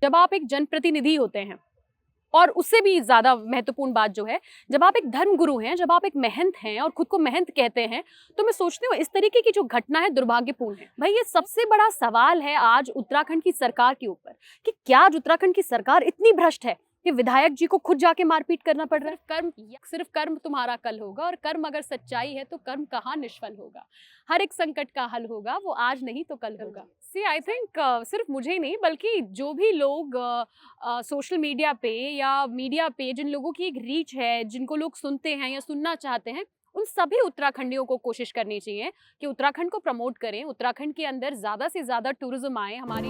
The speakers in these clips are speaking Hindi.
जब आप एक जनप्रतिनिधि होते हैं और उससे भी ज्यादा महत्वपूर्ण बात जो है, जब आप एक धर्मगुरु हैं, जब आप एक महंत हैं और खुद को महंत कहते हैं, तो मैं सोचती हूँ इस तरीके की जो घटना है दुर्भाग्यपूर्ण है। भाई ये सबसे बड़ा सवाल है आज उत्तराखंड की सरकार के ऊपर कि क्या आज उत्तराखंड की सरकार इतनी भ्रष्ट है कि विधायक जी को खुद जाके मारपीट करना पड़ रहा है। सिर्फ कर्म तुम्हारा कल होगा, और कर्म अगर सच्चाई है तो कर्म कहाँ निष्फल होगा। हर एक संकट का हल होगा, वो आज नहीं तो कल होगा। सी आई थिंक सिर्फ मुझे ही नहीं बल्कि जो भी लोग सोशल मीडिया पे या मीडिया पे जिन लोगों की एक रीच है, जिनको लोग सुनते हैं या सुनना चाहते हैं, उन सभी उत्तराखंडियों को कोशिश करनी चाहिए कि उत्तराखंड को प्रमोट करें, उत्तराखंड के अंदर ज्यादा से ज्यादा टूरिज्म आए। हमारी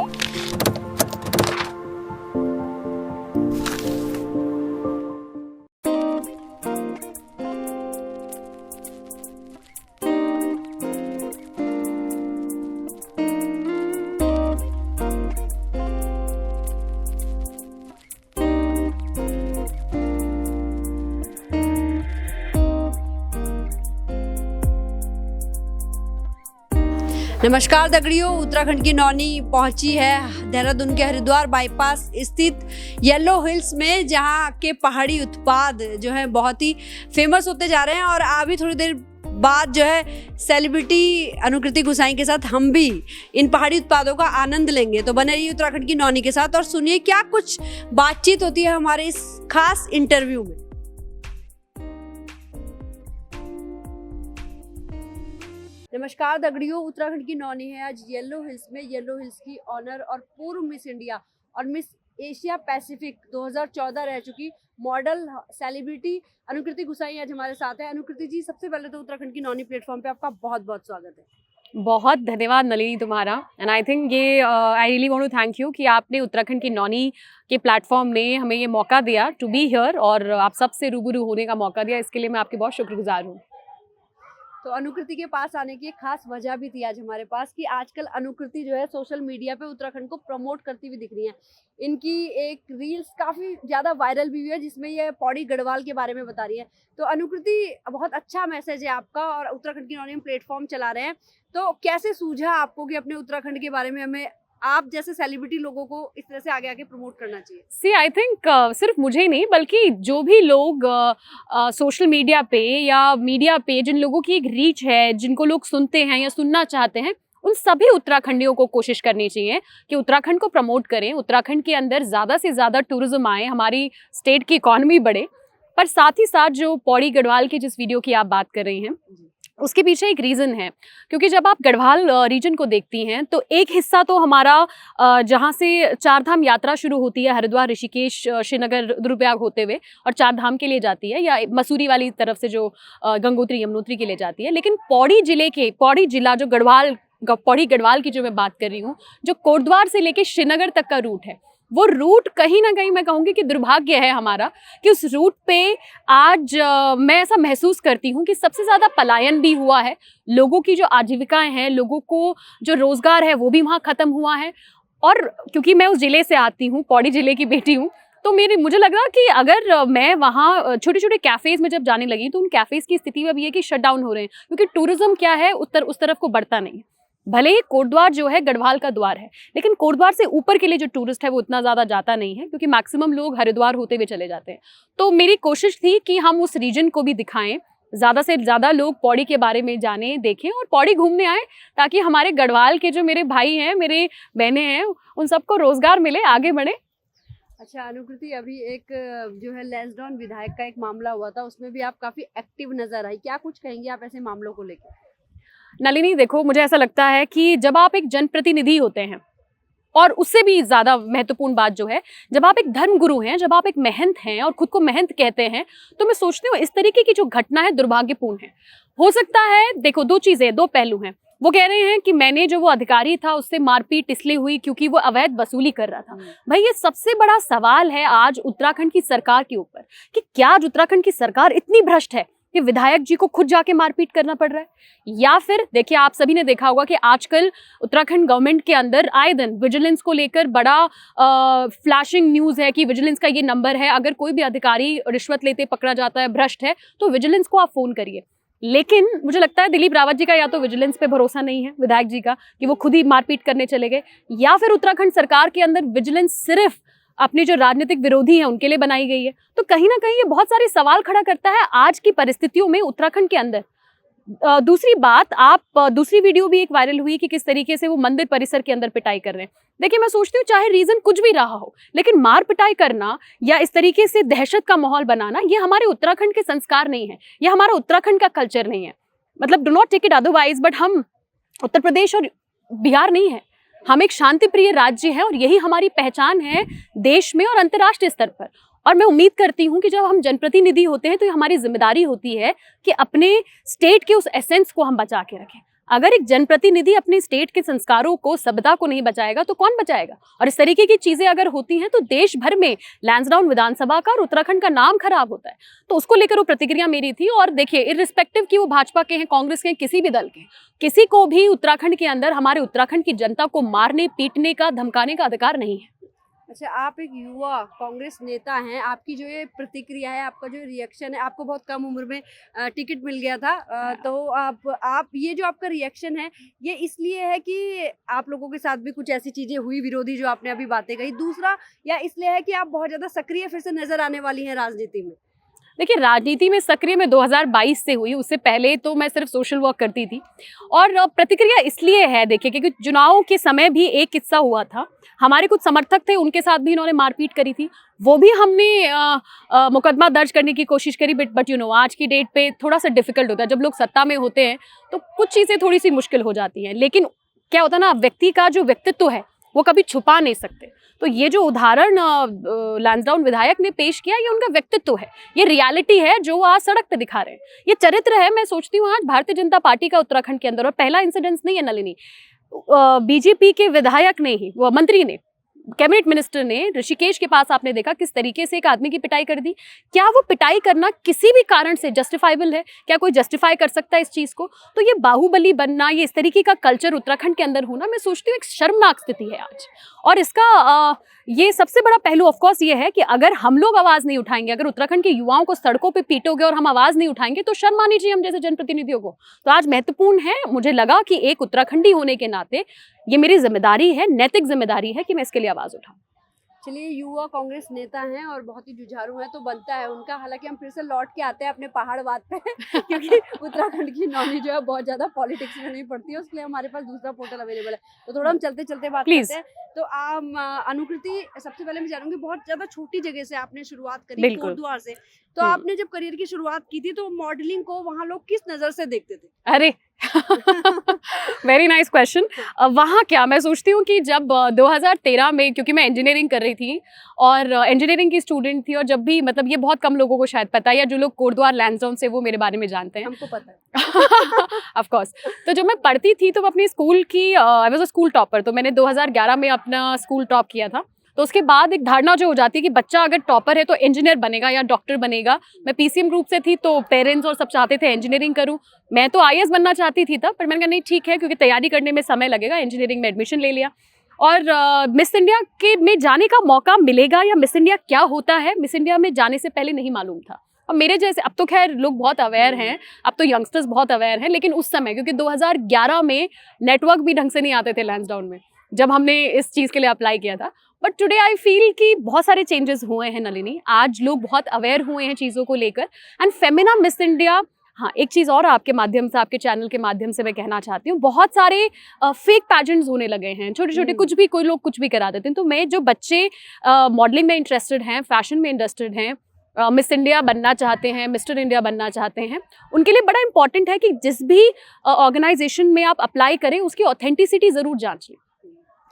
नमस्कार दगड़ियों, उत्तराखंड की नौनी पहुंची है देहरादून के हरिद्वार बाईपास स्थित येलो हिल्स में, जहां के पहाड़ी उत्पाद जो है बहुत ही फेमस होते जा रहे हैं। और अभी थोड़ी देर बाद जो है सेलिब्रिटी अनुकृति गुसाई के साथ हम भी इन पहाड़ी उत्पादों का आनंद लेंगे। तो बने रहिए उत्तराखंड की नौनी के साथ और सुनिए क्या कुछ बातचीत होती है हमारे इस खास इंटरव्यू में। नमस्कार दगड़ियों, उत्तराखंड की नौनी है आज येलो हिल्स में। येलो हिल्स की ऑनर और पूर्व मिस इंडिया और मिस एशिया पैसिफिक 2014 रह चुकी मॉडल सेलिब्रिटी अनुकृति गुसाई आज हमारे साथ है। अनुकृति जी, सबसे पहले तो उत्तराखंड की नौनी प्लेटफॉर्म पे आपका बहुत बहुत स्वागत है। बहुत धन्यवाद नलिनी तुम्हारा। एंड आई थिंक ये I really want to thank you कि आपने उत्तराखंड की नौनी के प्लेटफॉर्म ने हमें ये मौका दिया टू बी हियर और आप सबसे रूबरू होने का मौका दिया। इसके लिए मैं आपकी बहुत शुक्रगुजार हूँ। तो अनुकृति के पास आने की एक खास वजह भी थी आज हमारे पास कि आजकल अनुकृति जो है सोशल मीडिया पे उत्तराखंड को प्रमोट करती हुई दिख रही है। इनकी एक रील्स काफ़ी ज़्यादा वायरल भी हुई है जिसमें ये पौड़ी गढ़वाल के बारे में बता रही है। तो अनुकृति, बहुत अच्छा मैसेज है आपका और उत्तराखंड की नौनी प्लेटफॉर्म चला रहे हैं। तो कैसे सूझा आपको कि अपने उत्तराखंड के बारे में हमें आप जैसे सेलिब्रिटी लोगों को इस तरह से आगे आगे प्रमोट करना चाहिए? सी आई थिंक सिर्फ मुझे ही नहीं बल्कि जो भी लोग सोशल मीडिया पे या मीडिया पे जिन लोगों की एक रीच है, जिनको लोग सुनते हैं या सुनना चाहते हैं, उन सभी उत्तराखंडियों को कोशिश करनी चाहिए कि उत्तराखंड को प्रमोट करें, उत्तराखंड के अंदर ज़्यादा से ज़्यादा टूरिज्म आए, हमारी स्टेट की इकॉनमी बढ़े। पर साथ ही साथ जो पौड़ी गढ़वाल की जिस वीडियो की आप बात कर रही हैं, उसके पीछे एक रीज़न है। क्योंकि जब आप गढ़वाल रीजन को देखती हैं तो एक हिस्सा तो हमारा जहाँ से चार धाम यात्रा शुरू होती है, हरिद्वार, ऋषिकेश, श्रीनगर, रुद्रप्रयाग होते हुए और चार धाम के लिए जाती है, या मसूरी वाली तरफ से जो गंगोत्री यमुनोत्री के लिए जाती है। लेकिन पौड़ी जिला जो पौड़ी गढ़वाल की जो मैं बात कर रही हूँ, जो कोटद्वार से लेके श्रीनगर तक का रूट है, वो रूट कहीं ना कहीं मैं कहूँगी कि दुर्भाग्य है हमारा कि उस रूट पे आज मैं ऐसा महसूस करती हूँ कि सबसे ज़्यादा पलायन भी हुआ है। लोगों की जो आजीविकाएं हैं, लोगों को जो रोज़गार है, वो भी वहाँ ख़त्म हुआ है। और क्योंकि मैं उस ज़िले से आती हूँ, पौड़ी ज़िले की बेटी हूँ, तो मुझे लग रहा कि अगर मैं वहाँ छोटे छोटे कैफ़ेज़ में जब जाने लगी तो उन कैफ़ेज़ की स्थिति अब ये है कि शट डाउन हो रहे हैं, क्योंकि टूरिज़्म क्या है उस तरफ को बढ़ता नहीं है। भले ही कोटद्वार जो है गढ़वाल का द्वार है, लेकिन कोटद्वार से ऊपर के लिए जो टूरिस्ट है वो उतना ज़्यादा जाता नहीं है, क्योंकि मैक्सिमम लोग हरिद्वार होते हुए चले जाते हैं। तो मेरी कोशिश थी कि हम उस रीजन को भी दिखाएं, ज़्यादा से ज़्यादा लोग पौड़ी के बारे में जानें, देखें और पौड़ी घूमने आए, ताकि हमारे गढ़वाल के जो मेरे भाई हैं, मेरे बहनें हैं, उन सबको रोज़गार मिले, आगे बढ़े। अच्छा अनुकृति, अभी एक जो है लैंसडाउन विधायक का एक मामला हुआ था, उसमें भी आप काफ़ी एक्टिव नजर आई। क्या कुछ कहेंगे आप ऐसे मामलों को लेकर? नलिनी देखो, मुझे ऐसा लगता है कि जब आप एक जनप्रतिनिधि होते हैं, और उससे भी ज़्यादा महत्वपूर्ण बात जो है, जब आप एक धर्मगुरु हैं, जब आप एक महंत हैं और खुद को महंत कहते हैं, तो मैं सोचती हूँ इस तरीके की जो घटना है दुर्भाग्यपूर्ण है। हो सकता है, देखो दो चीज़ें, दो पहलू हैं। वो कह रहे हैं कि मैंने जो वो अधिकारी था उससे मारपीट इसलिए हुई क्योंकि वो अवैध वसूली कर रहा था। भाई ये सबसे बड़ा सवाल है आज उत्तराखंड की सरकार के ऊपर कि क्या आज उत्तराखंड की सरकार इतनी भ्रष्ट है कि विधायक जी को खुद जाके मारपीट करना पड़ रहा है। या फिर देखिए, आप सभी ने देखा होगा कि आजकल उत्तराखंड गवर्नमेंट के अंदर आए दिन विजिलेंस को लेकर बड़ा फ्लैशिंग न्यूज़ है कि विजिलेंस का ये नंबर है, अगर कोई भी अधिकारी रिश्वत लेते पकड़ा जाता है, भ्रष्ट है, तो विजिलेंस को आप फ़ोन करिए। लेकिन मुझे लगता है दिलीप रावत जी का या तो विजिलेंस पे भरोसा नहीं है, विधायक जी का, कि वो खुद ही मारपीट करने चले गए, या फिर उत्तराखंड सरकार के अंदर विजिलेंस सिर्फ अपने जो राजनीतिक विरोधी हैं उनके लिए बनाई गई है। तो कहीं ना कहीं ये बहुत सारे सवाल खड़ा करता है आज की परिस्थितियों में उत्तराखंड के अंदर। दूसरी बात, आप दूसरी वीडियो भी एक वायरल हुई कि किस तरीके से वो मंदिर परिसर के अंदर पिटाई कर रहे हैं। देखिए, मैं सोचती हूँ चाहे रीजन कुछ भी रहा हो, लेकिन मार पिटाई करना या इस तरीके से दहशत का माहौल बनाना, ये हमारे उत्तराखंड के संस्कार नहीं है, ये हमारा उत्तराखंड का कल्चर नहीं है। मतलब do not take it otherwise, but हम उत्तर प्रदेश और बिहार नहीं है, हम एक शांति प्रिय राज्य है और यही हमारी पहचान है देश में और अंतर्राष्ट्रीय स्तर पर। और मैं उम्मीद करती हूँ कि जब हम जनप्रतिनिधि होते हैं तो ये हमारी जिम्मेदारी होती है कि अपने स्टेट के उस एसेंस को हम बचा के रखें। अगर एक जनप्रतिनिधि अपने स्टेट के संस्कारों को, सभ्यता को नहीं बचाएगा तो कौन बचाएगा? और इस तरीके की चीजें अगर होती हैं तो देश भर में लैंसडाउन विधानसभा का और उत्तराखंड का नाम खराब होता है। तो उसको लेकर वो प्रतिक्रिया मेरी थी। और देखिए, इर्रिस्पेक्टिव कि वो भाजपा के हैं, कांग्रेस के हैं, किसी भी दल के, किसी को भी उत्तराखंड के अंदर हमारे उत्तराखंड की जनता को मारने, पीटने का, धमकाने का अधिकार नहीं है। अच्छा, आप एक युवा कांग्रेस नेता हैं, आपकी जो ये प्रतिक्रिया है, आपका जो रिएक्शन है, आपको बहुत कम उम्र में टिकट मिल गया था, तो आप ये जो आपका रिएक्शन है, ये इसलिए है कि आप लोगों के साथ भी कुछ ऐसी चीजें हुई विरोधी जो आपने अभी बातें कही, दूसरा या इसलिए है कि आप बहुत ज्यादा सक्रिय फिर से नजर आने वाली हैं राजनीति में? देखिए, राजनीति में सक्रिय मैं 2022 से हुई, उससे पहले तो मैं सिर्फ सोशल वर्क करती थी। और प्रतिक्रिया इसलिए है, देखिए, क्योंकि चुनाव के समय भी एक किस्सा हुआ था, हमारे कुछ समर्थक थे, उनके साथ भी इन्होंने मारपीट करी थी, वो भी हमने मुकदमा दर्ज करने की कोशिश करी। बट यू नो, आज की डेट पे थोड़ा सा डिफिकल्ट होता है, जब लोग सत्ता में होते हैं तो कुछ चीज़ें थोड़ी सी मुश्किल हो जाती हैं। लेकिन क्या होता है ना, व्यक्ति का जो व्यक्तित्व है वो कभी छुपा नहीं सकते। तो ये जो उदाहरण लैंसडाउन विधायक ने पेश किया, ये उनका व्यक्तित्व है, ये रियलिटी है जो वो आज सड़क पे दिखा रहे हैं, ये चरित्र है। मैं सोचती हूँ आज भारतीय जनता पार्टी का उत्तराखंड के अंदर, और पहला इंसिडेंस नहीं है नलिनी, बीजेपी के विधायक ने ही, वो मंत्री ने, कैबिनेट मिनिस्टर ने ऋषिकेश के पास आपने देखा किस तरीके से एक आदमी की पिटाई कर दी। क्या वो पिटाई करना किसी भी कारण से जस्टिफाइबल है? क्या कोई जस्टिफाई कर सकता है इस चीज को? तो ये बाहुबली बनना, ये इस तरीके का कल्चर उत्तराखंड के अंदर होना, मैं सोचती हूँ एक शर्मनाक स्थिति है आज। और इसका ये सबसे बड़ा पहलू ऑफ कोर्स ये है कि अगर हम लोग आवाज नहीं उठाएंगे, अगर उत्तराखंड के युवाओं को सड़कों पे पीटोगे और हम आवाज नहीं उठाएंगे, तो शर्म आनी चाहिए हम जैसे जनप्रतिनिधियों को। तो आज महत्वपूर्ण है, मुझे लगा कि एक उत्तराखंडी होने के नाते ये मेरी जिम्मेदारी है, नैतिक जिम्मेदारी है कि मैं इसके लिए आवाज उठाऊं। चलिए, युवा कांग्रेस नेता हैं और बहुत ही जुझारू हैं, तो बनता है उनका। हालांकि हम फिर से लौट के आते हैं अपने पहाड़ बात पे क्योंकि उत्तराखंड की नॉलेज जो है बहुत ज्यादा पॉलिटिक्स में नहीं पड़ती है, उसके लिए हमारे पास दूसरा पोर्टल अवेलेबल है। तो थोड़ा हम चलते चलते बात करते हैं। तो अनुकृति, सबसे पहले मैं जानूंगी, बहुत ज्यादा छोटी जगह से आपने शुरुआत करी, कोटद्वार से, तो आपने जब करियर की शुरुआत की थी तो मॉडलिंग को वहाँ लोग किस नजर से देखते थे? अरे वेरी नाइस क्वेश्चन। वहाँ क्या, मैं सोचती हूँ कि जब 2013 में, क्योंकि मैं इंजीनियरिंग कर रही थी और इंजीनियरिंग की स्टूडेंट थी, और जब भी, मतलब ये बहुत कम लोगों को शायद पता है, या जो लोग कोटद्वार लैंसडाउन से वो मेरे बारे में जानते हैं, हमको पता है ऑफ कोर्स। तो जब मैं पढ़ती थी तो अपनी स्कूल की, I was a school topper, तो मैंने 2011 में अपना स्कूल टॉप किया था। तो उसके बाद एक धारणा जो हो जाती है कि बच्चा अगर टॉपर है तो इंजीनियर बनेगा या डॉक्टर बनेगा। मैं पीसीएम ग्रुप से थी, तो पेरेंट्स और सब चाहते थे इंजीनियरिंग करूं। मैं तो आईएएस बनना चाहती थी तब, पर मैंने कहा नहीं ठीक है, क्योंकि तैयारी करने में समय लगेगा, इंजीनियरिंग में एडमिशन ले लिया। और मिस इंडिया के में जाने का मौका मिलेगा, या मिस इंडिया क्या होता है, मिस इंडिया में जाने से पहले नहीं मालूम था। अब मेरे जैसे, अब तो खैर लोग बहुत अवेयर हैं, अब तो यंगस्टर्स बहुत अवेयर हैं, लेकिन उस समय, क्योंकि 2011 में नेटवर्क भी ढंग से नहीं आते थे लैंसडाउन में जब हमने इस चीज़ के लिए अप्लाई किया था। बट टुडे आई फील कि बहुत सारे चेंजेस हुए हैं नलिनी, आज लोग बहुत अवेयर हुए हैं चीज़ों को लेकर। एंड फेमिना मिस इंडिया, हाँ, एक चीज़ और आपके माध्यम से, आपके चैनल के माध्यम से मैं कहना चाहती हूँ, बहुत सारे फेक पैजेंट्स होने लगे हैं, छोटे छोटे, कुछ भी, कोई लोग कुछ भी करा देते हैं। तो मैं, जो बच्चे मॉडलिंग में इंटरेस्टेड हैं, फैशन में इंटरेस्टेड हैं, मिस इंडिया बनना चाहते हैं, मिस्टर इंडिया बनना चाहते हैं, उनके लिए बड़ा इंपॉर्टेंट है कि जिस भी ऑर्गेनाइजेशन में आप अप्लाई करें उसकी ऑथेंटिसिटी ज़रूर जांचें।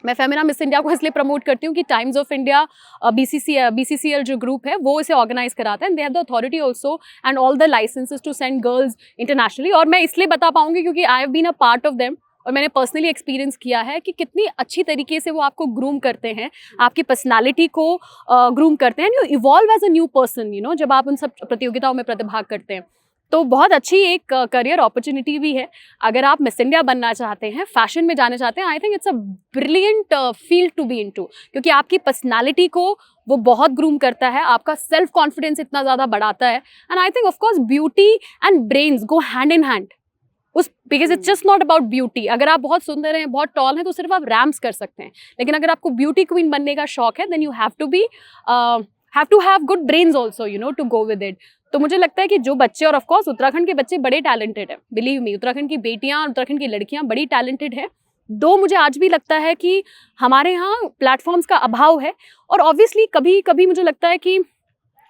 मैं फेमिना मिस इंडिया को इसलिए प्रमोट करती हूँ कि टाइम्स ऑफ इंडिया, बीसीसीएल जो ग्रुप है वो इसे ऑर्गेनाइज कराता है, and they have the authority also and all the licenses to send girls internationally. और मैं इसलिए बता पाऊंगी क्योंकि I have been a part of them, और मैंने पर्सनली एक्सपीरियंस किया है कि कितनी अच्छी तरीके से वो आपको ग्रूम करते हैं, आपकी पर्सनालिटी को ग्रूम करते हैं, you evolve as a new person, you know, जब आप उन सब प्रतियोगिताओं में प्रतिभाग करते हैं। तो बहुत अच्छी एक करियर अपॉर्चुनिटी भी है अगर आप मिस इंडिया बनना चाहते हैं, फैशन में जाना चाहते हैं। I think it's a brilliant field to be into, क्योंकि आपकी पर्सनालिटी को वो बहुत ग्रूम करता है, आपका सेल्फ कॉन्फिडेंस इतना ज़्यादा बढ़ाता है। And I think of course beauty and brains go hand in hand. उस because it's just not about beauty. अगर आप बहुत सुंदर हैं, बहुत टॉल हैं, तो सिर्फ आप रैम्स कर सकते हैं, लेकिन अगर आपको ब्यूटी क्वीन बनने का शौक है, then you have to have good brains also, you know, to go with it. तो मुझे लगता है कि जो बच्चे, और ऑफकोर्स उत्तराखंड के बच्चे बड़े टैलेंटेड हैं, बिलीव मी, उत्तराखंड की बेटियां, उत्तराखंड की लड़कियां बड़ी टैलेंटेड है। दो मुझे आज भी लगता है कि हमारे यहाँ प्लेटफॉर्म्स का अभाव है, और ऑब्वियसली कभी कभी मुझे लगता है कि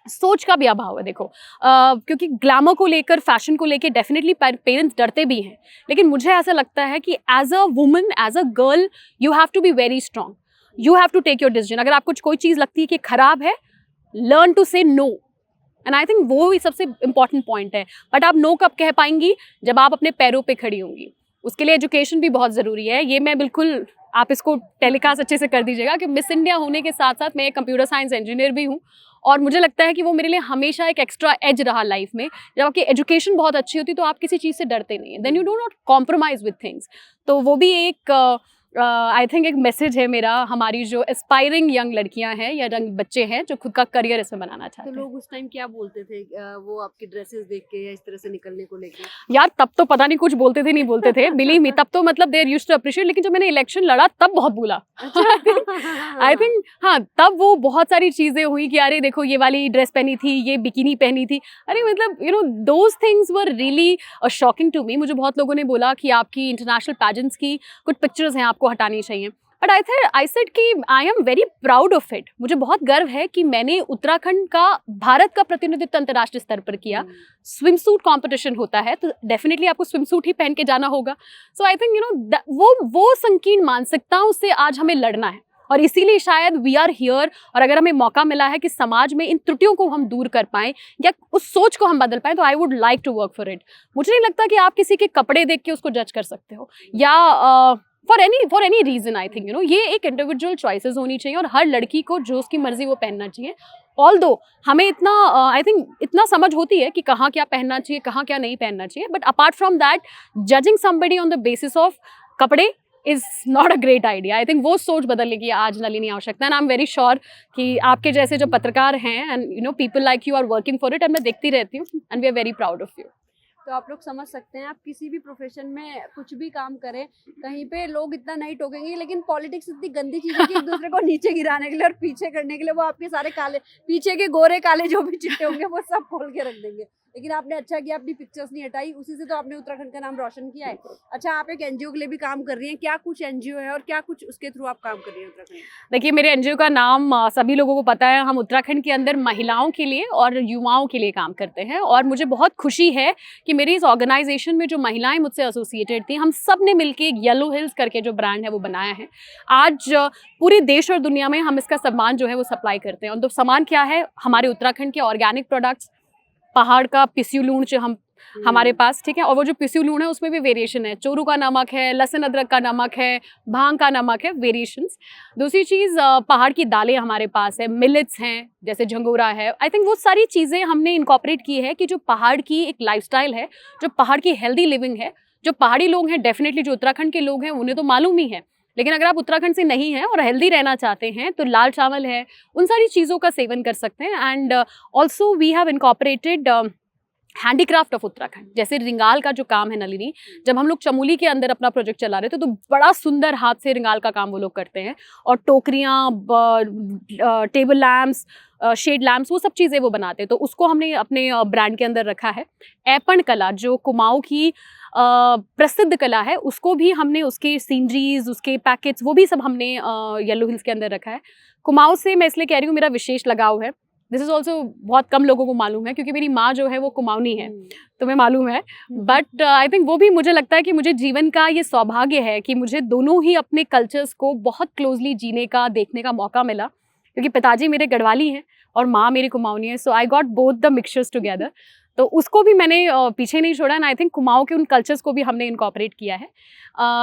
सोच का भी अभाव है। देखो क्योंकि ग्लैमर को लेकर, फैशन को लेकर डेफिनेटली पेरेंट्स डरते भी हैं, लेकिन मुझे ऐसा लगता है कि as a woman, as a girl, you have to be very strong, you have to take your decision. अगर आपको कोई चीज़ लगती है कि खराब है, learn to say no, and I think वो ही सबसे इंपॉर्टेंट पॉइंट है। बट आप नो कब कह पाएंगी? जब आप अपने पैरों पे खड़ी होंगी। उसके लिए एजुकेशन भी बहुत ज़रूरी है। ये मैं बिल्कुल, आप इसको टेलीकास्ट अच्छे से कर दीजिएगा कि मिस इंडिया होने के साथ साथ मैं एक कंप्यूटर साइंस इंजीनियर भी हूँ, और मुझे लगता है कि वो मेरे लिए हमेशा एक एक्स्ट्रा एज रहा लाइफ में। जब आपकी एजुकेशन बहुत अच्छी होती है तो आप किसी चीज़ से डरते नहीं हैं, then you do not compromise with things. तो वो भी एक आई थिंक एक मैसेज है मेरा, हमारी जो एस्पायरिंग यंग लड़कियां हैं या यंग बच्चे हैं जो खुद का करियर इसमें बनाना चाहते तो हैं। लोग उस टाइम क्या बोलते थे वो आपकी ड्रेसेस देख के या इस तरह से निकलने को लेके? यार तब तो पता नहीं कुछ बोलते थे नहीं बोलते थे, बिलीव मी, तब तो मतलब देयर यूज्ड टू अप्रिशिएट, लेकिन जब मैंने इलेक्शन लड़ा तब बहुत बोला। आई थिंक हाँ, तब वो बहुत सारी चीजें हुई कि अरे देखो ये वाली ड्रेस पहनी थी, ये बिकिनी पहनी थी, अरे मतलब you know those things were really shocking to me. मुझे बहुत लोगों ने बोला कि आपकी इंटरनेशनल पैजेंट्स की कुछ पिक्चर्स हैं, आपको हटानी चाहिए, बट आई सेड कि आई am very proud of it. मुझे बहुत गर्व है कि मैंने उत्तराखंड का, भारत का प्रतिनिधित्व अंतर्राष्ट्रीय स्तर पर किया। स्विम सूट कॉम्पिटिशन होता है तो डेफिनेटली आपको स्विम सूट ही पहन के जाना होगा। सो आई थिंक यू नो वो संकीर्ण मानसिकताओं से आज हमें लड़ना है, और इसीलिए शायद वी आर हियर। और अगर हमें मौका मिला है कि समाज में इन त्रुटियों को हम दूर कर पाएं या उस सोच को हम बदल पाएं, तो I would like to work for it. मुझे नहीं लगता कि आप किसी के कपड़े देख के उसको जज कर सकते हो, या for any reason. I think you know ये एक इंडिविजुअल चॉइसेस होनी चाहिए, और हर लड़की को जो उसकी मर्जी वो पहनना चाहिए। ऑल्दो हमें इतना आई थिंक इतना समझ होती है कि कहाँ क्या पहनना चाहिए, कहाँ क्या नहीं पहनना चाहिए, but apart from that, judging somebody on the basis of कपड़े is not a great idea. I think वो सोच बदलने की आज नलिनी आवश्यकता है, and I am very sure कि आपके जैसे जो पत्रकार हैं and you know people like you are working for it, and मैं देखती रहती हूँ, and we are very proud of you. तो आप लोग समझ सकते हैं, आप किसी भी प्रोफेशन में कुछ भी काम करें, कहीं पे लोग इतना नहीं टोकेंगे, लेकिन पॉलिटिक्स इतनी गंदी चीज है कि एक दूसरे को नीचे गिराने के लिए और पीछे करने के लिए वो आपके सारे काले, पीछे के गोरे काले जो भी चिट्टे होंगे वो सब खोल के रख देंगे। लेकिन आपने अच्छा किया, अपनी पिक्चर्स नहीं हटाई, उसी से तो आपने उत्तराखंड का नाम रोशन किया है। अच्छा, आप एक एनजीओ के लिए भी काम कर रही हैं, क्या कुछ एनजीओ है और क्या कुछ उसके थ्रू आप काम कर रही हैं उत्तराखंड? देखिए, मेरे एनजीओ का नाम सभी लोगों को पता है। हम उत्तराखंड के अंदर महिलाओं के लिए और युवाओं के लिए काम करते हैं, और मुझे बहुत खुशी है कि मेरी इस ऑर्गेनाइजेशन में जो महिलाएं मुझसे एसोसिएटेड थी, हम सब ने मिलकर एक येलो हिल्स करके जो ब्रांड है वो बनाया है। आज पूरे देश और दुनिया में हम इसका सामान जो है वो सप्लाई करते हैं। और तो सामान क्या है? हमारे उत्तराखंड के ऑर्गेनिक प्रोडक्ट्स, पहाड़ का पिस्यू लूण जो हमारे पास, ठीक है, और वो जो पिस्यू लूण है उसमें भी वेरिएशन है। चोरू का नमक है, लहसुन अदरक का नमक है, भांग का नमक है, वेरिएशंस। दूसरी चीज़, पहाड़ की दालें हमारे पास है, मिलेट्स हैं जैसे झंगोरा है। आई थिंक वो सारी चीज़ें हमने इनकॉर्पोरेट की है कि जो पहाड़ की एक लाइफस्टाइल है, जो पहाड़ की हेल्दी लिविंग है, जो पहाड़ी लोग हैं, डेफिनेटली जो उत्तराखंड के लोग हैं उन्हें तो मालूम ही है, लेकिन अगर आप उत्तराखंड से नहीं हैं और हेल्दी रहना चाहते हैं तो लाल चावल है, उन सारी चीज़ों का सेवन कर सकते हैं। And also we have incorporated handicraft of Uttarakhand. जैसे रिंगाल का जो काम है नलिनी, जब हम लोग चमोली के अंदर अपना प्रोजेक्ट चला रहे थे तो बड़ा सुंदर हाथ से रिंगाल का काम वो लोग करते हैं, और टोकरियाँ, टेबल लैम्प्स, शेड लैम्प्स, वो सब चीज़ें वो बनाते हैं। तो उसको हमने अपने ब्रांड के अंदर रखा है। ऐपण कला जो कुमाऊँ की प्रसिद्ध कला है, उसको भी हमने, उसके सीनरीज, उसके पैकेट्स, वो भी सब हमने येलो हिल्स के अंदर रखा है। कुमाऊँ से मैं इसलिए कह रही हूँ मेरा विशेष लगाव है। दिस इज़ ऑल्सो बहुत कम लोगों को मालूम है, क्योंकि मेरी माँ जो है वो कुमाऊनी है, तुम्हें मालूम है। बट आई थिंक वो भी, मुझे लगता है कि मुझे जीवन का ये सौभाग्य है कि मुझे दोनों ही अपने कल्चर्स को बहुत क्लोजली जीने का, देखने का मौका मिला, क्योंकि पिताजी मेरे गढ़वाली हैं और माँ मेरी कुमाऊनी है। So I got both the mixtures together. तो उसको भी मैंने पीछे नहीं छोड़ा, एंड आई थिंक कुमाऊँ के उन कल्चर्स को भी हमने इनकॉर्पोरेट किया है।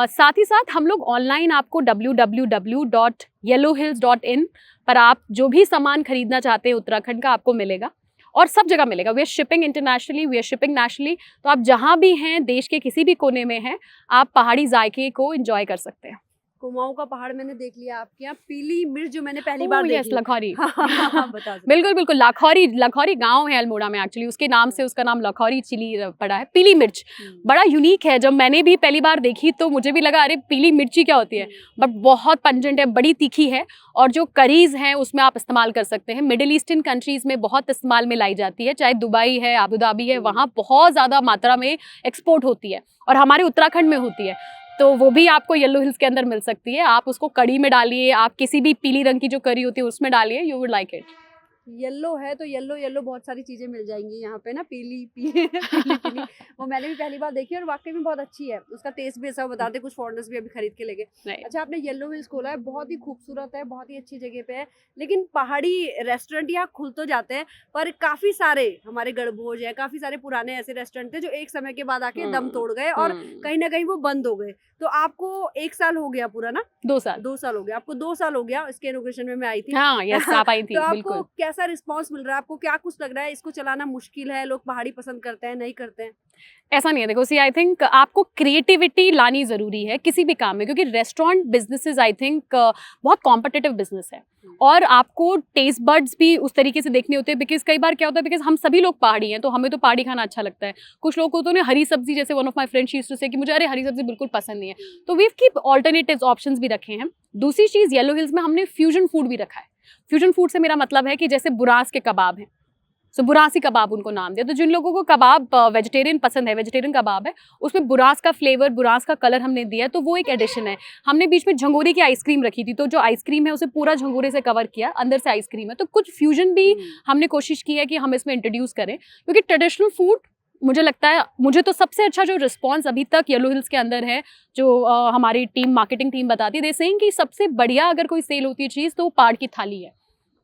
साथ ही साथ हम लोग ऑनलाइन आपको www.yellowhills.in पर आप जो भी सामान खरीदना चाहते हैं उत्तराखंड का, आपको मिलेगा, और सब जगह मिलेगा। We are shipping internationally, we are shipping nationally. तो आप जहाँ भी हैं, देश के किसी भी कोने में हैं, आप पहाड़ी जायके को एंजॉय कर सकते हैं। कुमाऊं का पहाड़ मैंने देख लिया, आपके यहाँ पीली मिर्च जो मैंने पहली बार यस, देखी। लखौरी। बता सकते बिल्कुल बिल्कुल, लखौरी, लखौरी गांव है अल्मोड़ा में एक्चुअली, उसके नाम से उसका नाम लखौरी चिली पड़ा है। पीली मिर्च हैं। बड़ा यूनिक है, जब मैंने भी पहली बार देखी तो मुझे भी लगा अरे पीली मिर्ची क्या होती है, बट बहुत पंजेंट है, बड़ी तीखी है, और जो करीज हैं उसमें आप इस्तेमाल कर सकते हैं। मिडिल ईस्टर्न कंट्रीज में बहुत इस्तेमाल में लाई जाती है, चाहे दुबई है, अबू धाबी है, वहाँ बहुत ज़्यादा मात्रा में एक्सपोर्ट होती है, और हमारे उत्तराखंड में होती है, तो वो भी आपको येलो हिल्स के अंदर मिल सकती है। आप उसको कड़ी में डालिए, आप किसी भी पीली रंग की जो करी होती है उसमें डालिए, you would like it. Yellow है तो येलो येलो बहुत सारी चीजें मिल जाएंगी यहाँ पे ना, पीली पीली पीली पीली। वो मैंने भी पहली बार देखी और वाकई में बहुत अच्छी है, उसका टेस्ट भी ऐसा बताते, कुछ फॉरेनर्स भी अभी खरीद के लेके। नहीं, अच्छा, आपने येलो हिल्स खोला है, बहुत ही खूबसूरत है, बहुत ही अच्छी जगह पे है, लेकिन पहाड़ी रेस्टोरेंट यहाँ खुल तो जाते हैं, पर काफी सारे हमारे गढ़भोज है, काफी सारे पुराने ऐसे रेस्टोरेंट थे जो एक समय के बाद आके दम तोड़ गए और कहीं ना कहीं वो बंद हो गए। तो आपको 1 साल हो गया पूरा ना? 2 साल। 2 साल हो गया आपको, 2 साल हो गया इसके इनॉग्रेशन में मैं आई थी। हाँ, यस, आप आई थी, तो आपको बिल्कुल। कैसा रिस्पांस मिल रहा है? आपको क्या कुछ लग रहा है इसको चलाना मुश्किल है, लोग पहाड़ी पसंद करते हैं, नहीं करते हैं? ऐसा नहीं है, देखो सी, आई थिंक आपको क्रिएटिविटी लानी ज़रूरी है किसी भी काम में, क्योंकि रेस्टोरेंट बिजनेसेस आई थिंक बहुत कॉम्पिटिटिव बिजनेस है, और आपको टेस्ट बर्ड्स भी उस तरीके से देखने होते हैं, बिकॉज कई बार क्या होता है, बिकॉज हम सभी लोग पहाड़ी हैं तो हमें तो पहाड़ी खाना अच्छा लगता है। कुछ लोगों को तो हरी सब्जी, जैसे one of my friends used to say कि मुझे अरे हरी सब्जी बिल्कुल पसंद नहीं है, तो वी कीप ऑल्टरनेटिव्स ऑप्शंस भी रखे हैं। दूसरी चीज़, येलो हिल्स में हमने फ्यूजन फूड भी रखा है। फ्यूजन फूड से मेरा मतलब है कि जैसे बुरास के कबाब हैं, सो बुरासी कबाब उनको नाम दिया, तो जिन लोगों को कबाब वेजिटेरियन पसंद है, वेजिटेरियन कबाब है, उसमें बुरास का फ्लेवर, बुरास का कलर हमने दिया है, तो वो एक एडिशन है। हमने बीच में झंगोरे की आइसक्रीम रखी थी, तो जो आइसक्रीम है उसे पूरा झंगोरे से कवर किया, अंदर से आइसक्रीम है, तो कुछ फ्यूजन भी हमने कोशिश की है कि हम इसमें इंट्रोड्यूस करें, क्योंकि ट्रेडिशनल फूड मुझे लगता है, मुझे तो सबसे अच्छा जो रिस्पॉन्स अभी तक येलो हिल्स के अंदर है, जो हमारी टीम, मार्केटिंग टीम बताती है, दे सेइंग कि सबसे बढ़िया अगर कोई सेल होती है चीज़ तो वो पहाड़ की थाली है,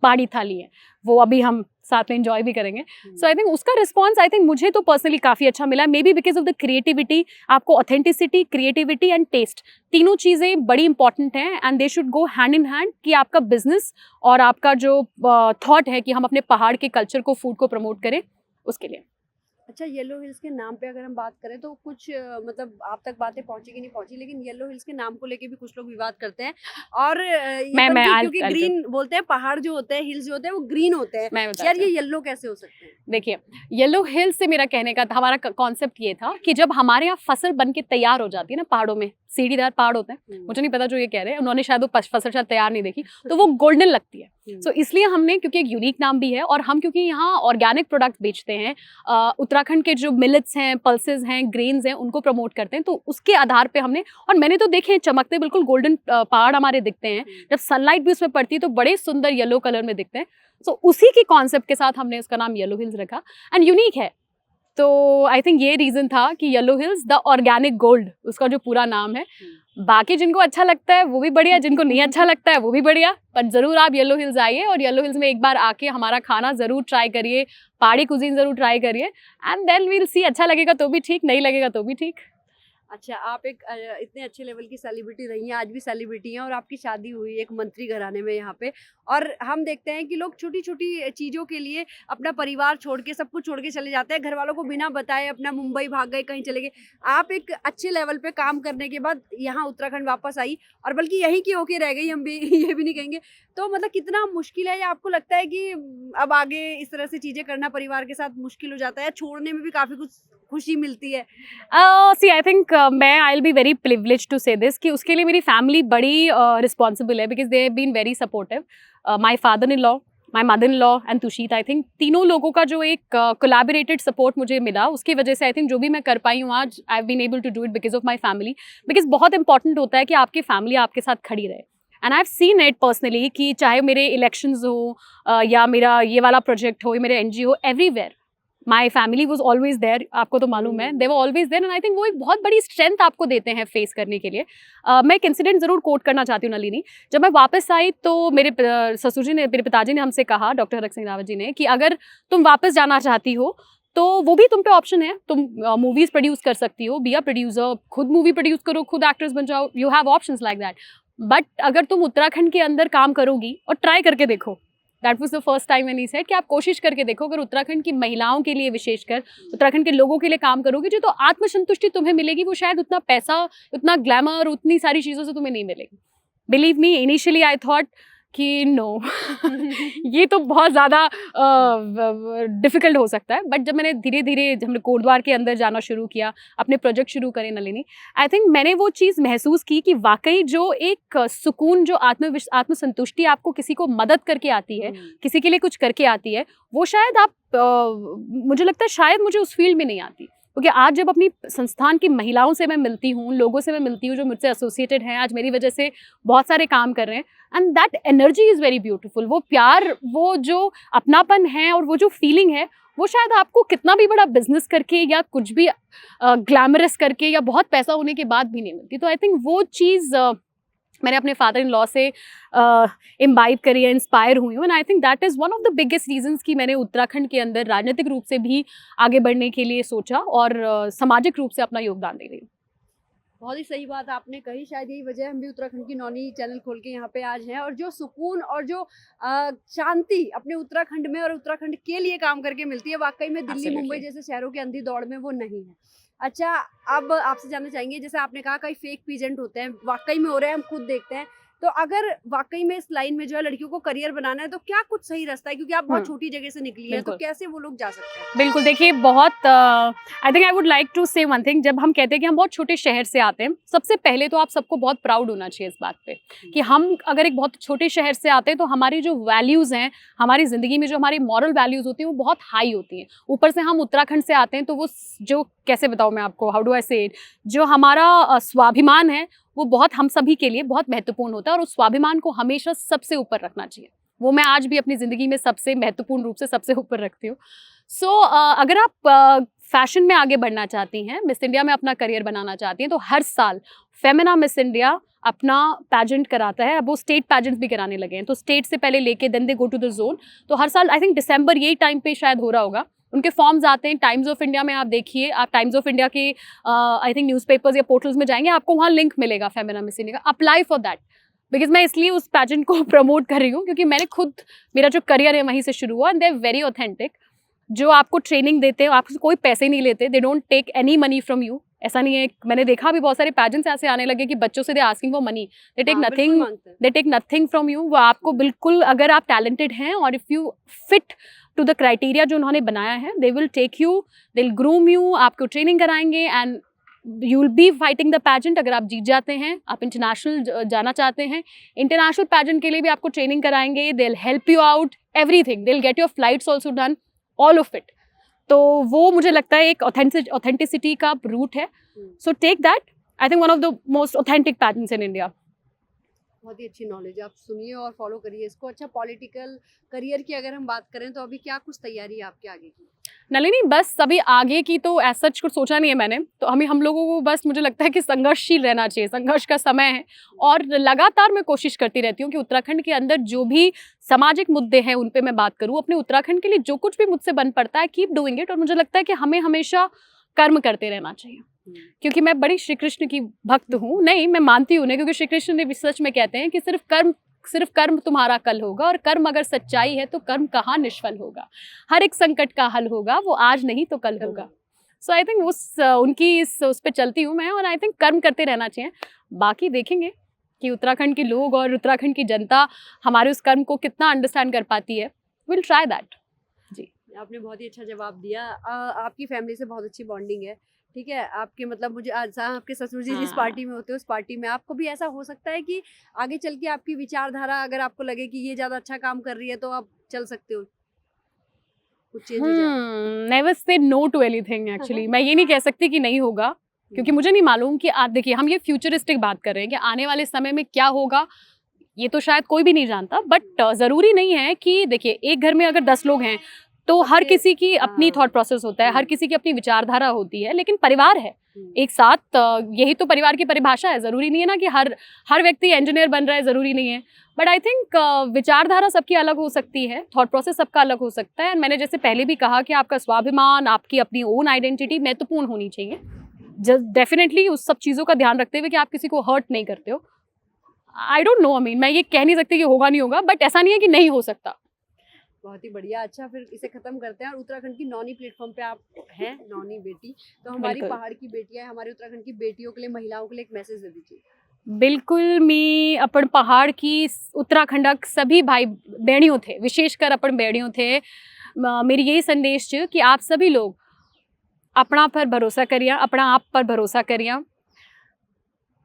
पहाड़ी थाली है, वो अभी हम साथ में एंजॉय भी करेंगे। सो आई थिंक उसका रिस्पॉन्स, आई थिंक मुझे तो पर्सनली काफ़ी अच्छा मिला, may be because of the creativity. आपको ऑथेंटिसिटी, क्रिएटिविटी एंड टेस्ट, तीनों चीज़ें बड़ी इंपॉर्टेंट हैं, and they should go hand in hand, कि आपका बिजनेस और आपका जो थॉट है कि हम अपने पहाड़ के कल्चर को, फूड को प्रमोट करें, उसके लिए। अच्छा, येलो हिल्स के नाम पे अगर हम बात करें तो कुछ मतलब आप तक बातें पहुंची कि नहीं पहुंची, लेकिन येलो हिल्स के नाम को लेके भी कुछ लोग विवाद करते हैं, और क्योंकि ग्रीन बोलते हैं, पहाड़ जो होते हैं, हिल्स जो होते हैं वो ग्रीन होते हैं, यार ये येलो कैसे हो सकते हैं? देखिए, येलो हिल्स से मेरा कहने का, हमारा कॉन्सेप्ट ये था कि जब हमारे यहाँ फसल बन के तैयार हो जाती है ना, पहाड़ों में सीढ़ीदार पहाड़ होते हैं, मुझे नहीं पता जो ये कह रहे हैं, उन्होंने शायद वो फसल शायद तैयार नहीं देखी, तो वो गोल्डन लगती है। सो इसलिए हमने, क्योंकि एक यूनिक नाम भी है, और हम क्योंकि यहाँ ऑर्गेनिक प्रोडक्ट बेचते हैं, उत्तराखंड के जो मिलेट्स हैं, पल्सेस हैं, ग्रेन्स हैं, उनको प्रमोट करते हैं, तो उसके आधार पे हमने, और मैंने तो देखे चमकते बिल्कुल गोल्डन पहाड़ हमारे दिखते हैं, जब सनलाइट भी उसमें पड़ती है तो बड़े सुंदर येलो कलर में दिखते हैं। सो उसी के कॉन्सेप्ट के साथ हमने उसका नाम येलो हिल्स रखा, एंड यूनिक है, तो आई थिंक ये रीज़न था कि yellow hills the organic gold उसका जो पूरा नाम है। बाकी जिनको अच्छा लगता है वो भी बढ़िया, जिनको नहीं अच्छा लगता है वो भी बढ़िया, पर ज़रूर आप येलो हिल्स आइए, और येलो हिल्स में एक बार आके हमारा खाना ज़रूर ट्राई करिए, पहाड़ी कुजीन ज़रूर ट्राई करिए, एंड देन वील सी, अच्छा लगेगा तो भी ठीक, नहीं लगेगा तो भी ठीक। अच्छा, आप एक इतने अच्छे लेवल की सेलिब्रिटी रही हैं, आज भी सेलिब्रिटी हैं, और आपकी शादी हुई एक मंत्री घराने में यहाँ पे, और हम देखते हैं कि लोग छोटी छोटी चीज़ों के लिए अपना परिवार छोड़ के, सब कुछ छोड़ के चले जाते हैं, घर वालों को बिना बताए अपना मुंबई भाग गए, कहीं चले गए। आप एक अच्छे लेवल पे काम करने के बाद यहाँ उत्तराखंड वापस आई, और बल्कि यहीं की होके रह गई, हम भी ये भी नहीं कहेंगे, तो मतलब कितना मुश्किल है, या आपको लगता है कि अब आगे इस तरह से चीज़ें करना परिवार के साथ मुश्किल हो जाता है, छोड़ने में भी काफ़ी कुछ खुशी मिलती है? सी, आई थिंक मैं, I will be very privileged to say this, कि उसके लिए मेरी फैमिली बड़ी रिस्पॉन्सिबल है, because they have been very supportive. My father in law, my mother in law and Tushit, I think तीनों लोगों का जो एक कोलैबोरेटेड सपोर्ट मुझे मिला, उसकी वजह से आई थिंक जो भी मैं कर पाई हूँ आज, I have been able to do it because of my family, because बहुत इंपॉर्टेंट होता है कि आपकी फैमिली आपके साथ खड़ी रहे, and I have seen it personally, कि चाहे मेरे इलेक्शंस हो या मेरा ये वाला प्रोजेक्ट हो, मेरे NGO हो, everywhere my family was always there, आपको तो मालूम है, they were always there, and I think वो एक बहुत बड़ी स्ट्रेंथ आपको देते हैं फेस करने के लिए। मैं एक इंसिडेंट ज़रूर कोट करना चाहती हूँ नलिनी। जब मैं वापस आई तो मेरे ससुर जी ने, मेरे पिताजी ने हमसे कहा, डॉक्टर हरक सिंह रावत जी ने, कि अगर तुम वापस जाना चाहती हो तो वो भी तुम पे ऑप्शन है, तुम मूवीज़ प्रोड्यूस कर सकती हो, बी अ प्रोड्यूसर, खुद मूवी प्रोड्यूस करो, खुद एक्ट्रेस बन जाओ, you have options like that. But अगर तुम उत्तराखंड के अंदर काम करोगी और ट्राई करके देखो, that was the first time when he said कि आप कोशिश करके देखो, अगर उत्तराखंड की महिलाओं के लिए, विशेषकर उत्तराखंड के लोगों के लिए काम करोगे, जो तो आत्मसंतुष्टि तुम्हें मिलेगी, वो शायद उतना पैसा, उतना ग्लैमर, उतनी सारी चीज़ों से तुम्हें नहीं मिलेगी। Believe me, initially I thought कि नो ये तो बहुत ज़्यादा डिफ़िकल्ट हो सकता है, बट जब मैंने धीरे धीरे, हमने कोटद्वार के अंदर जाना शुरू किया, अपने प्रोजेक्ट शुरू करे नलिनी, आई थिंक मैंने वो चीज़ महसूस की कि वाकई जो एक सुकून, जो आत्मसंतुष्टि आपको किसी को मदद करके आती है, किसी के लिए कुछ करके आती है, वो शायद आप मुझे लगता है शायद मुझे उस फील्ड में नहीं आती। क्योंकि आज जब अपनी संस्थान की महिलाओं से मैं मिलती हूँ, लोगों से मैं मिलती हूँ जो मुझसे एसोसिएटेड हैं, आज मेरी वजह से बहुत सारे काम कर रहे हैं, and that energy is very beautiful. वो प्यार, वो जो अपनापन है और वो जो फीलिंग है, वो शायद आपको कितना भी बड़ा बिजनेस करके या कुछ भी ग्लैमरस करके या बहुत पैसा होने के बाद भी नहीं मिलती। तो आई थिंक वो चीज़ मैंने अपने फादर इन लॉ से इम्बाइब करी है, इंस्पायर हुई हूँ, and I think that is one of the biggest reasons कि मैंने उत्तराखंड के अंदर राजनीतिक रूप से भी आगे बढ़ने के लिए सोचा और सामाजिक रूप से अपना योगदान दे रही हूँ। बहुत ही सही बात आपने कही, शायद यही वजह है हम भी उत्तराखंड की नौनी चैनल खोल के यहाँ पे आज हैं, और जो सुकून और जो शांति अपने उत्तराखंड में और उत्तराखंड के लिए काम करके मिलती है, वाकई में दिल्ली मुंबई जैसे शहरों के अंधी दौड़ में वो नहीं है। अच्छा, अब आपसे जानना चाहेंगे, जैसे आपने कहा कई फेक पीजेंट होते हैं, वाकई में हो रहे हैं, हम खुद देखते हैं, तो अगर वाकई में इस लाइन में जो है लड़कियों को करियर बनाना है, तो क्या कुछ सही रास्ता है? क्योंकि आप बहुत छोटी जगह से निकली है, तो कैसे वो लोग जा सकते हैं? बिल्कुल, देखिए, बहुत I think I would like to say one thing. जब हम कहते हैं कि हम बहुत छोटे शहर से आते हैं, सबसे पहले तो आप सबको बहुत प्राउड होना चाहिए इस बात पे कि हम अगर एक बहुत छोटे शहर से आते हैं, तो हमारी जो वैल्यूज़ हैं, हमारी ज़िंदगी में जो हमारी मॉरल वैल्यूज़ होती हैं, वो बहुत हाई होती हैं। ऊपर से हम उत्तराखंड से आते हैं, तो वो जो, कैसे बताऊँ मैं आपको, हाउ डू आई से इट, जो हमारा स्वाभिमान है, वो बहुत हम सभी के लिए बहुत महत्वपूर्ण होता है, और उस स्वाभिमान को हमेशा सबसे ऊपर रखना चाहिए। वो मैं आज भी अपनी ज़िंदगी में सबसे महत्वपूर्ण रूप से सबसे ऊपर रखती हूँ। सो अगर आप फैशन में आगे बढ़ना चाहती हैं, मिस इंडिया में अपना करियर बनाना चाहती हैं, तो हर साल फेमिना मिस इंडिया अपना पैजेंट कराता है। अब वो स्टेट पैजेंट्स भी कराने लगे हैं, तो स्टेट से पहले लेके then they go to the zone. तो हर साल आई थिंक दिसंबर यही टाइम पे शायद हो रहा होगा, उनके फॉर्म्स आते हैं। टाइम्स ऑफ इंडिया में आप देखिए, आप टाइम्स ऑफ इंडिया के आई थिंक न्यूज़पेपर्स या पोर्टल्स में जाएंगे, आपको वहाँ लिंक मिलेगा फेमिना मिस इंडिया का। अप्लाई फॉर दैट, बिकॉज मैं इसलिए उस पैजेंट को प्रमोट कर रही हूँ क्योंकि मैंने खुद, मेरा जो करियर है वहीं से शुरू हुआ, and they are very authentic. जो आपको ट्रेनिंग देते हैं, आपसे कोई पैसे नहीं लेते, they don't take any money from you. ऐसा नहीं है, मैंने देखा भी बहुत सारे पैजेंट्स ऐसे आने लगे कि बच्चों से they asking for money, they take nothing from you. वो आपको बिल्कुल, अगर आप टैलेंटेड हैं और if you fit to the criteria जो उन्होंने बनाया है, they will take you, they will groom you, आपको ट्रेनिंग कराएंगे, and you will be fighting the pageant. अगर आप जीत जाते हैं, आप इंटरनेशनल जाना चाहते हैं, इंटरनेशनल पैजेंट के लिए भी आपको ट्रेनिंग कराएंगे, they will help you out everything, they will get your flights also done, all of it. तो वो मुझे लगता है एक ऑथेंटिसिटी का रूट है। So take that, I think one of the most authentic pageants in India. बहुत ही अच्छी नॉलेज, आप सुनिए और फॉलो करिए इसको। अच्छा, पॉलिटिकल करियर की अगर हम बात करें, तो अभी क्या कुछ तैयारी है आपके आगे की? नलिनी, बस अभी आगे की तो ऐसा सच कुछ सोचा नहीं है मैंने, तो हम लोगों को बस, मुझे लगता है कि संघर्षशील रहना चाहिए, संघर्ष का समय है, और लगातार मैं कोशिश करती रहती हूँ कि उत्तराखंड के अंदर जो भी सामाजिक मुद्दे हैं उन पे मैं बात करूँ। अपने उत्तराखंड के लिए जो कुछ भी मुझसे बन पड़ता है, कीप डूइंग इट। और मुझे लगता है कि हमें हमेशा कर्म करते रहना चाहिए, क्योंकि मैं बड़ी श्री कृष्ण की भक्त हूँ। नहीं, मैं मानती हूँ उन्हें, क्योंकि श्री कृष्ण ने भी सच में कहते हैं कि सिर्फ कर्म तुम्हारा कल होगा, और कर्म अगर सच्चाई है तो कर्म कहाँ निष्फल होगा। हर एक संकट का हल होगा, वो आज नहीं तो कल होगा। सो आई थिंक उनकी उस पर चलती हूँ मैं, और आई थिंक कर्म करते रहना चाहिए। बाकी देखेंगे कि उत्तराखंड के लोग और उत्तराखंड की जनता हमारे उस कर्म को कितना अंडरस्टैंड कर पाती है। Will try that. जी, आपने बहुत ही अच्छा जवाब दिया। आपकी फैमिली से बहुत अच्छी बॉन्डिंग है, ठीक है? आपके मतलब मुझे आज आपके ससुर जी जिस पार्टी में होते हैं, उस पार्टी में आपको भी ऐसा हो सकता है कि आगे चल के आपकी विचारधारा, अगर आपको लगे कि ये ज़्यादा अच्छा काम कर रही है, तो आप चल सकते हो, कुछ चेंज हो जाए? Never say no to anything actually. मैं ये नहीं कह सकती कि नहीं होगा, क्योंकि मुझे नहीं मालूम कि आप देखिए, हम ये फ्यूचरिस्टिक बात कर रहे हैं कि आने वाले समय में क्या होगा, ये तो शायद कोई भी नहीं जानता। बट ज़रूरी नहीं है कि, देखिए, एक घर में अगर 10 लोग हैं तो हर किसी की अपनी थॉट प्रोसेस होता है, हर किसी की अपनी विचारधारा होती है, लेकिन परिवार है एक साथ, यही तो परिवार की परिभाषा है। ज़रूरी नहीं है ना कि हर व्यक्ति इंजीनियर बन रहा है, ज़रूरी नहीं है। बट आई थिंक विचारधारा सबकी अलग हो सकती है, थॉट प्रोसेस सबका अलग हो सकता है। मैंने जैसे पहले भी कहा कि आपका स्वाभिमान, आपकी अपनी ओन आइडेंटिटी महत्वपूर्ण होनी चाहिए। डेफिनेटली उस सब चीज़ों का ध्यान रखते हुए कि आप किसी को हर्ट नहीं करते हो। आई डोंट नो, मैं ये कह नहीं सकती कि होगा नहीं होगा, बट ऐसा नहीं है कि नहीं हो सकता। बहुत ही बढ़िया। अच्छा, फिर इसे खत्म करते हैं और उत्तराखंड की नौनी प्लेटफॉर्म पे आप हैं, नौनी बेटी, तो हमारी बिल्कुल। पहाड़ की बेटियां, हमारे उत्तराखंड की बेटियों के लिए, महिलाओं के लिए एक मैसेज दे दीजिए। बिल्कुल, मी अपन पहाड़ की उत्तराखंडक सभी भाई बहनियों थे, विशेषकर अपन बहनियों थे, मेरी यही संदेश च कि आप सभी लोग अपना पर भरोसा करिए, अपना आप पर भरोसा करिए।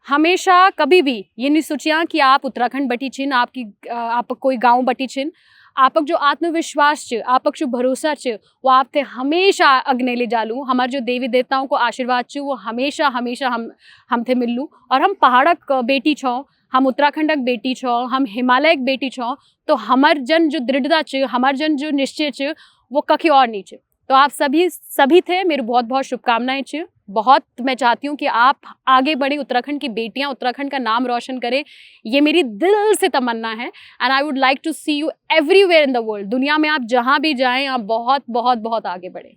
हमेशा कभी भी ये नहीं सोचिया कि आप उत्तराखंड बटी छिन, आप कोई गांव बटी छिन। आपक जो आत्मविश्वास च, आपक जो भरोसा च, वो आप थे हमेशा अग्ने ले जालू। हमारे जो देवी देवताओं को आशीर्वाद च, वो हमेशा हमेशा हम थे मिलू। और हम पहाड़क बेटी छो, हम उत्तराखंडक बेटी छो, हम हिमालयक बेटी छो, तो हमार जन जो दृढ़ता च, हमार जन जो निश्चय च, वो कहीं और नहीं च। तो आप सभी थे, मेरी बहुत बहुत शुभकामनाएं च। बहुत मैं चाहती हूँ कि आप आगे बढ़े, उत्तराखंड की बेटियां उत्तराखंड का नाम रोशन करें, ये मेरी दिल से तमन्ना है। And I would like to see you everywhere in the world. दुनिया में आप जहाँ भी जाएं, आप बहुत बहुत बहुत आगे बढ़े।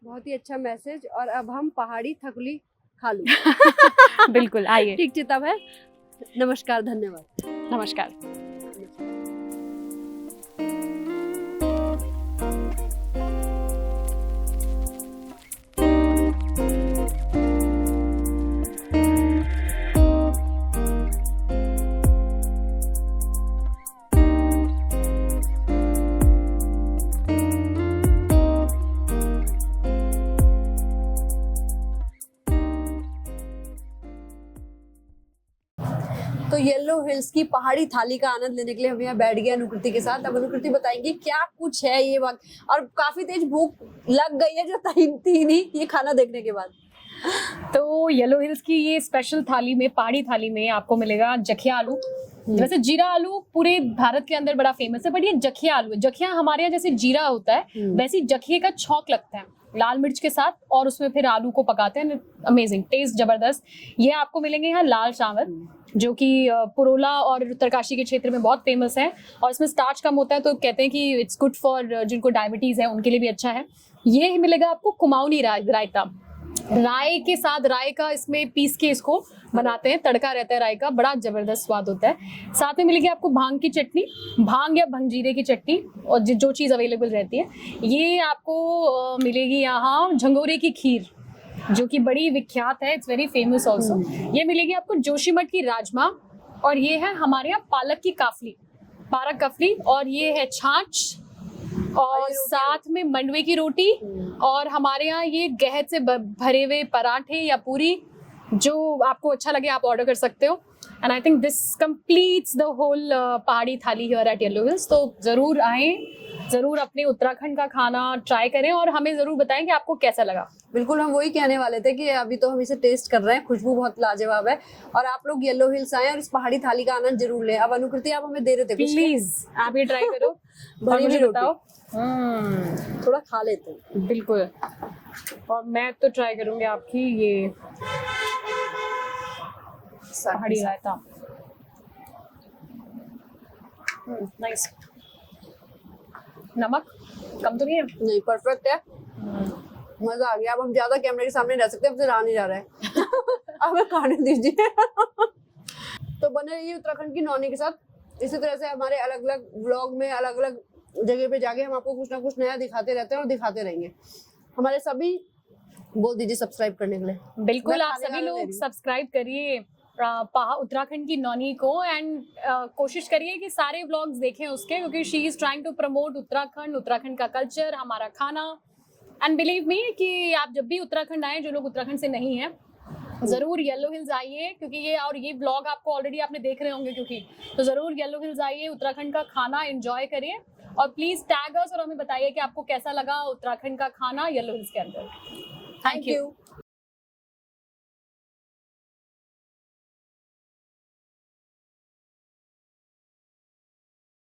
बहुत ही अच्छा मैसेज। और अब हम पहाड़ी थकुली खा लूं। बिल्कुल, आइए। ठीक चिता है। नमस्कार, धन्यवाद। नमस्कार। तो येलो हिल्स की पहाड़ी थाली का आनंद लेने के लिए हम यहाँ बैठ गए अनुकृति के साथ। अब अनुकृति बताएंगी क्या कुछ है ये बात, और काफी तेज भूख लग गई है जो थी नहीं ये खाना देखने के बाद। तो येलो हिल्स की ये स्पेशल थाली में, पहाड़ी थाली में आपको मिलेगा जखिया आलू। वैसे जीरा आलू पूरे भारत के अंदर बड़ा फेमस है, बट ये जखिया आलू है। जखिया हमारे यहाँ जैसे जीरा होता है, वैसे जखिए का छौंक लगता है लाल मिर्च के साथ, और उसमें फिर आलू को पकाते हैं। अमेजिंग टेस्ट, जबरदस्त। ये आपको मिलेंगे यहाँ लाल चावल, जो कि पुरोला और उत्तरकाशी के क्षेत्र में बहुत फेमस है, और इसमें स्टार्च कम होता है, तो कहते हैं कि इट्स गुड फॉर जिनको डायबिटीज है उनके लिए भी अच्छा है। ये मिलेगा आपको कुमाऊनी रायता, राय के साथ, राय का इसमें पीस के इसको बनाते हैं, तड़का रहता है राय का, बड़ा जबरदस्त स्वाद होता है। साथ में मिलेगी आपको भांग की चटनी, भांग या भंगजीरे की चटनी, और जो चीज़ अवेलेबल रहती है। ये आपको मिलेगी यहाँ झंगोरे की खीर, जो कि बड़ी विख्यात है, इट्स वेरी फेमस ऑल्सो। ये मिलेगी आपको जोशीमठ की राजमा, और ये है हमारे यहाँ पालक कफली, और ये है छाछ, और साथ में मंडवे की रोटी, और हमारे यहाँ ये गहत से भरे हुए पराठे या पूरी, जो आपको अच्छा लगे आप ऑर्डर कर सकते हो। And I think this completes the whole pahadi thali here eight yellow hills. तो जरूर आएं, जरूर अपने उत्तराखंड का खाना ट्राई करें, और हमें जरूर बताएं कि आपको कैसा लगा। बिल्कुल, हम वही कहने वाले थे कि अभी तो हम इसे टेस्ट कर रहे हैं, खुशबू बहुत लाजवाब है, और आप लोग येलो हिल्स आए और इस पहाड़ी थाली का आनंद जरूर लें। अब अनुकृति आप हमें दे रहे थे, प्लीज आप ये ट्राई करो, और भरी हुई मुझे रोटी। बताओ। थोड़ा खा लेते हैं। बिल्कुल, और मैं तो ट्राई करूंगी आपकी ये पहाड़ी रायता। नाइस। नमक कम तो नहीं है? नहीं, परफेक्ट है, मजा आ गया। अब हम ज्यादा कैमरे के सामने रह सकते, अब से रहा नहीं जा रहा है। अब हमें खाने दीजिए। तो बने रहिए उत्तराखंड की नौनी के साथ। इसी तरह से हमारे अलग अलग व्लॉग में, अलग अलग जगह पे जाके हम आपको कुछ ना कुछ नया दिखाते रहते हैं और दिखाते रहेंगे। हमारे सभी, बोल दीजिए सब्सक्राइब करने के लिए। बिल्कुल, आप सभी लोग सब्सक्राइब करिए उत्तराखंड की नौनी को, एंड कोशिश करिए कि सारे व्लॉग्स देखें उसके, क्योंकि she is trying to promote Uttarakhand का कल्चर, हमारा खाना। एंड बिलीव मी कि आप जब भी उत्तराखंड आए, जो लोग उत्तराखंड से नहीं हैं, जरूर येलो हिल्स आइए, क्योंकि ये व्लॉग आपको ऑलरेडी आपने देख रहे होंगे, क्योंकि तो जरूर येलो हिल्स आइए, उत्तराखंड का खाना एंजॉय करिए, और प्लीज टैग अस और हमें बताइए कि आपको कैसा लगा उत्तराखंड का खाना येलो हिल्स के अंदर। Thank you.